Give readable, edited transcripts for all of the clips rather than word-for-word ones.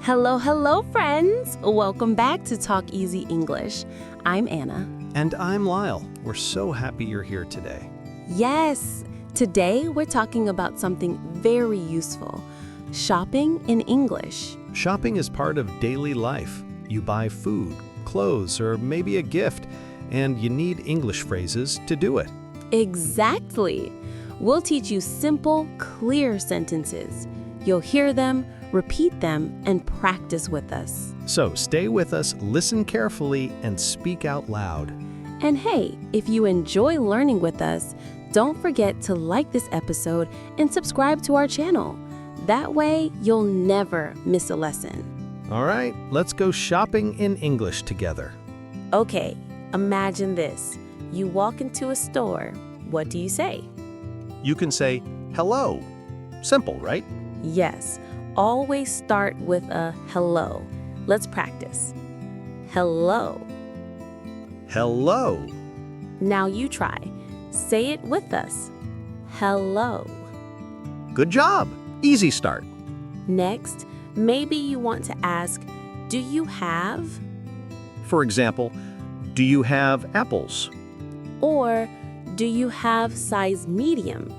Hello, hello, friends! Welcome back to Talk Easy English. I'm Anna. And I'm Lyle. We're so happy you're here today. Yes, today we're talking about something very useful, shopping in English. Shopping is part of daily life. You buy food, clothes, or maybe a gift, and you need English phrases to do it. Exactly! We'll teach you simple, clear sentences. You'll hear them, repeat them, and practice with us. So stay with us, listen carefully, and speak out loud. And hey, if you enjoy learning with us, don't forget to like this episode and subscribe to our channel. That way, you'll never miss a lesson. All right, let's go shopping in English together. Okay, imagine this. You walk into a store. What do you say? You can say, hello. Simple, right? Yes, always start with a hello. Let's practice. Hello. Hello. Now you try. Say it with us. Hello. Good job. Easy start. Next, maybe you want to ask, do you have? For example, do you have apples? Or do you have size medium?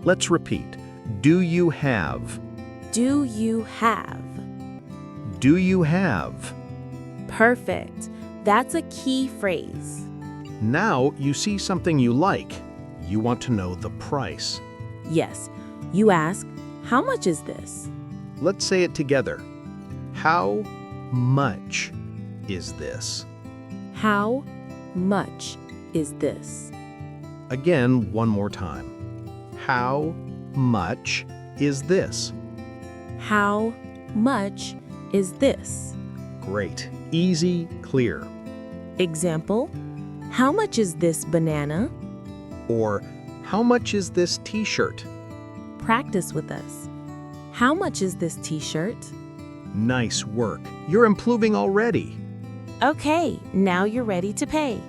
Let's repeat. Do you have? Do you have? Do you have? Perfect. That's a key phrase. Now you see something you like. You want to know the price. Yes, you ask, how much is this? Let's say it together. How much is this? How much is this? Again, one more time. How much is this? How much is this? Great. Easy, clear. Example, how much is this banana? Or, how much is this t-shirt? Practice with us. How much is this t-shirt? Nice work. You're improving already. Okay, now you're ready to pay.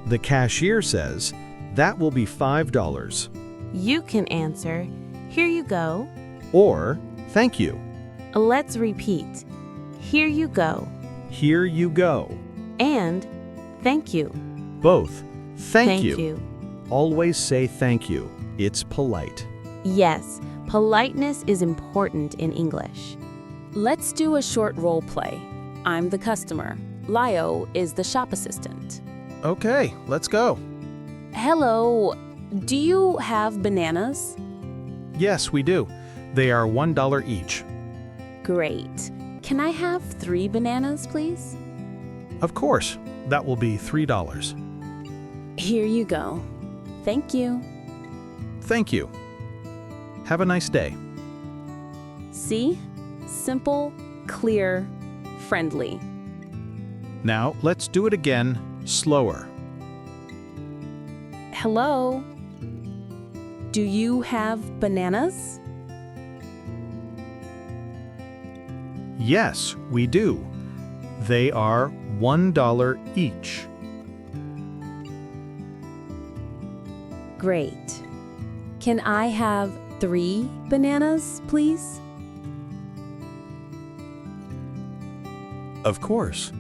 The cashier says, that will be $5. You can answer, here you go. Or, thank you. Let's repeat. Here you go. Here you go. And thank you. Both. Thank you. you. Always say thank you. It's polite. Yes, politeness is important in English. Let's do a short role play. I'm the customer. Lio is the shop assistant. Okay, let's go. Hello, do you have bananas? Yes, we do. They are $1 each. Great. Can I have 3 bananas, please? Of course. That will be $3. Here you go. Thank you. Thank you. Have a nice day. See? Simple, clear, friendly. Now, let's do it again, slower. Hello? Do you have bananas? Yes, we do. They are $1 each. Great. Can I have 3 bananas, please? Of course.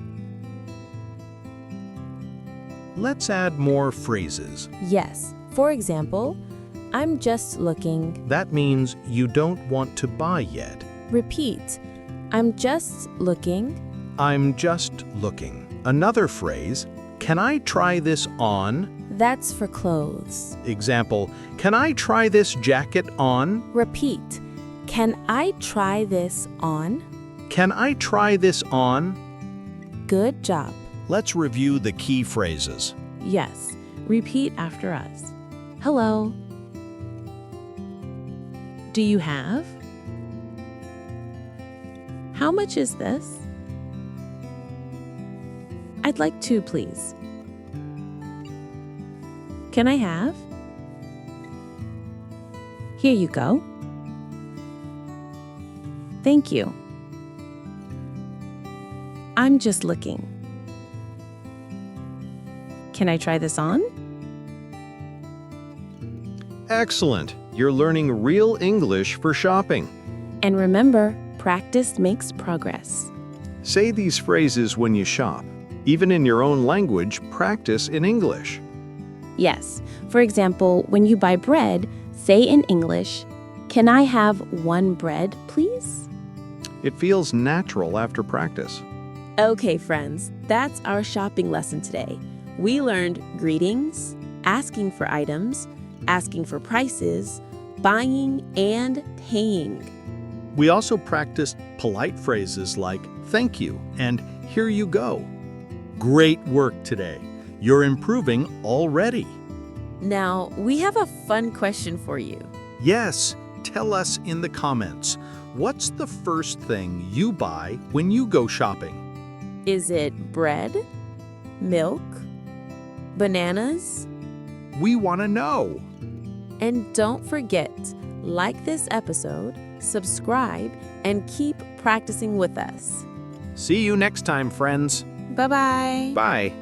Let's add more phrases. Yes. For example, I'm just looking. That means you don't want to buy yet. Repeat. I'm just looking. I'm just looking. Another phrase, can I try this on? That's for clothes. Example, can I try this jacket on? Repeat. Can I try this on? Can I try this on? Good job. Let's review the key phrases. Yes. Repeat after us. Hello. Do you have? How much is this? I'd like 2, please. Can I have? Here you go. Thank you. I'm just looking. Can I try this on? Excellent. You're learning real English for shopping. And remember, Practice makes progress. Say these phrases when you shop. Even in your own language, practice in English. Yes. For example, when you buy bread, say in English, "Can I have one bread, please?" It feels natural after practice. Okay, friends, that's our shopping lesson today. We learned greetings, asking for items, asking for prices, buying, and paying. We also practiced polite phrases like thank you and here you go. Great work today. You're improving already. Now, we have a fun question for you. Yes, tell us in the comments. What's the first thing you buy when you go shopping? Is it bread, milk, bananas? We want to know. And don't forget, like this episode, subscribe, and keep practicing with us. See you next time, friends. Bye-bye. Bye.